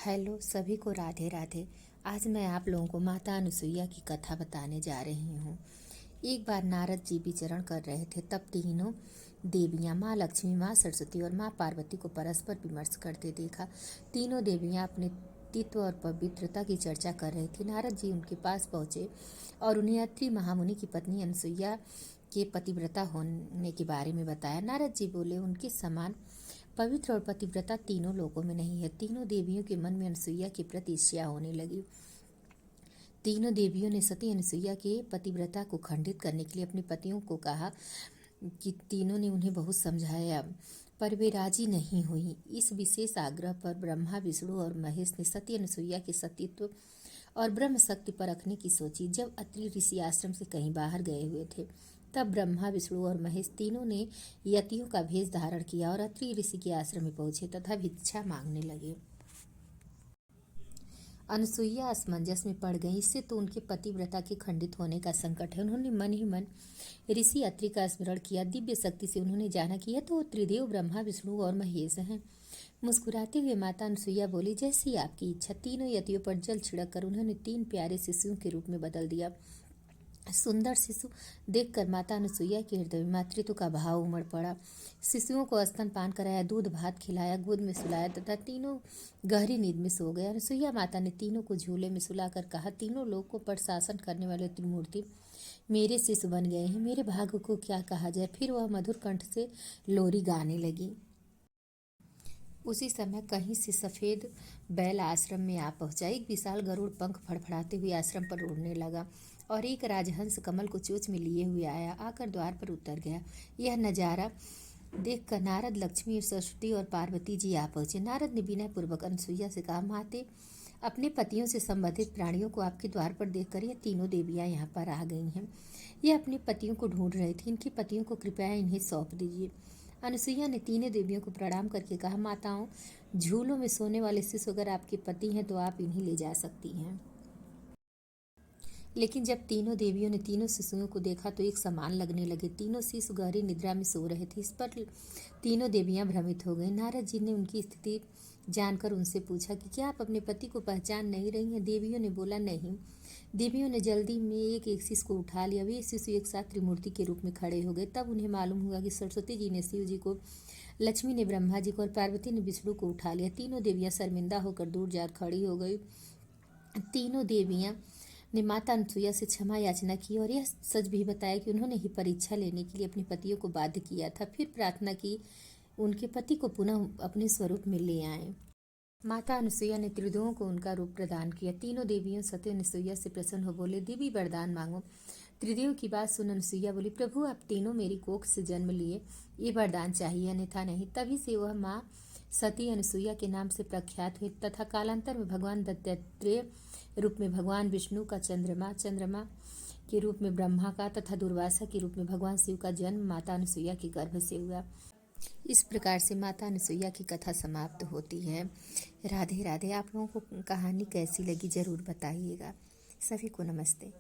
Hello सभी को राधे राधे। आज मैं आप लोगों को माता अनुसुईया की कथा बताने जा रही हूँ। एक बार नारद जी विचरण कर रहे थे, तब तीनों देवियाँ माँ लक्ष्मी, माँ सरस्वती और माँ पार्वती को परस्पर विमर्श करते देखा। तीनों देवियाँ अपने तित्व और पवित्रता की चर्चा कर रही थी। नारद जी उनके पास पहुँचे और उन्हें अत्रि महामुनि की पत्नी अनुसुईया के पतिव्रता होने के बारे में बताया। नारद जी बोले, उनके समान पवित्र और पतिव्रता तीनों लोकों में नहीं है। तीनों देवियों के मन में अनुसुईया के प्रति ईर्ष्या होने लगी। तीनों देवियों ने सती अनुसुईया के पतिव्रता को खंडित करने के लिए अपने पतियों को कहा कि तीनों ने उन्हें बहुत समझाया, पर वे राजी नहीं हुई। इस विशेष आग्रह पर ब्रह्मा, विष्णु और महेश ने सती अनुसुईया के सतीत्व और ब्रह्म शक्ति परखने की सोची। जब अत्रि ऋषि आश्रम से कहीं बाहर गए हुए थे, तब ब्रह्मा, विष्णु और महेश तीनों ने यतियों का भेष धारण किया और अत्रि ऋषि के आश्रम में पहुंचे तथा भिक्षा मांगने लगे। अनुसुईया असमंजस में पड़ गई। इससे तो उनके पतिव्रता के खंडित होने का संकट है। उन्होंने मन ही मन ऋषि अत्रि का स्मरण किया। दिव्य शक्ति से उन्होंने जाना कि यह तो त्रिदेव ब्रह्मा, विष्णु और महेश हैं। मुस्कुराते हुए माता अनुसुईया बोली, जैसी आपकी इच्छा। तीनों यतियों पर जल छिड़क कर उन्होंने 3 प्यारे शिशुओं के रूप में बदल दिया। सुंदर शिशु देखकर माता अनुसुईया के हृदय में मातृत्व का भाव उमड़ पड़ा। शिशुओं को स्तनपान कराया, दूध भात खिलाया, गोद में सुलाया तथा तीनों गहरी नींद में सो गए। अनुसुईया माता ने तीनों को झूले में सुलाकर कहा, तीनों लोगों पर शासन करने वाले त्रिमूर्ति मेरे शिशु बन गए हैं। मेरे भाग्य को क्या कहा जाए। फिर वह मधुर कंठ से लोरी गाने लगी। उसी समय कहीं से सफेद बैल आश्रम में आ पहुंचा। एक विशाल गरुड़ पंख फड़फड़ाते हुए आश्रम पर उड़ने लगा और एक राजहंस कमल को चोंच में लिए हुए आया, आकर द्वार पर उतर गया। यह नजारा देखकर नारद, लक्ष्मी, सरस्वती और पार्वती जी आ पहुंचे। नारद ने विनय पूर्वक अनुसुईया से कहा, माते, अपने पतियों से संबंधित प्राणियों को आपके द्वार पर देखकर यह तीनों देवियां यहाँ पर आ गई हैं। यह अपने पतियों को ढूंढ रही थी। इनके पतियों को कृपया इन्हें सौंप दीजिए। अनुसुईया ने तीनों देवियों को प्रणाम करके कहा, माताओं, झूलों में सोने वाले शिशु अगर आपके पति हैं तो आप इन्हें ले जा सकती हैं। लेकिन जब तीनों देवियों ने तीनों शिशुओं को देखा तो एक समान लगने लगे। तीनों शिशु गहरी निद्रा में सो रहे थे। इस पर तीनों देवियां भ्रमित हो गईं। नारद जी ने उनकी स्थिति जानकर उनसे पूछा कि क्या आप अपने पति को पहचान नहीं रही हैं। देवियों ने बोला, नहीं। देवियों ने जल्दी में एक एक शिशु को उठा लिया। वे शिशु एक साथ त्रिमूर्ति के रूप में खड़े हो गए। तब उन्हें मालूम हुआ कि सरस्वती जी ने शिव जी को, लक्ष्मी ने ब्रह्मा जी को और पार्वती ने विष्णु को उठा लिया। तीनों देवियां शर्मिंदा होकर दूर जा खड़ी हो गई। तीनों देवियां ने माता अनुसुईया से क्षमा याचना की और यह सच भी बताया कि उन्होंने ही परीक्षा लेने के लिए अपने पतियों को बाध्य किया था। फिर प्रार्थना की उनके पति को पुनः अपने स्वरूप में ले आए। माता अनुसुईया ने त्रिदेवों को उनका रूप प्रदान किया। तीनों देवियों सती अनुसुईया से प्रसन्न हो बोले, देवी वरदान मांगो। त्रिदेव की बात सुन अनुसुईया बोली, प्रभु, आप तीनों मेरी कोख से जन्म लिए, ये वरदान चाहिए, अन्यथा नहीं। तभी से वह माँ सती अनुसुईया के नाम से प्रख्यात हुई तथा कालांतर में भगवान दत्तात्रेय रूप में भगवान विष्णु का, चंद्रमा के रूप में ब्रह्मा का तथा दुर्वासा के रूप में भगवान शिव का जन्म माता अनुसुईया के गर्भ से हुआ। इस प्रकार से माता अनुसुईया की कथा समाप्त होती है। राधे राधे। आप लोगों को कहानी कैसी लगी जरूर बताइएगा। सभी को नमस्ते।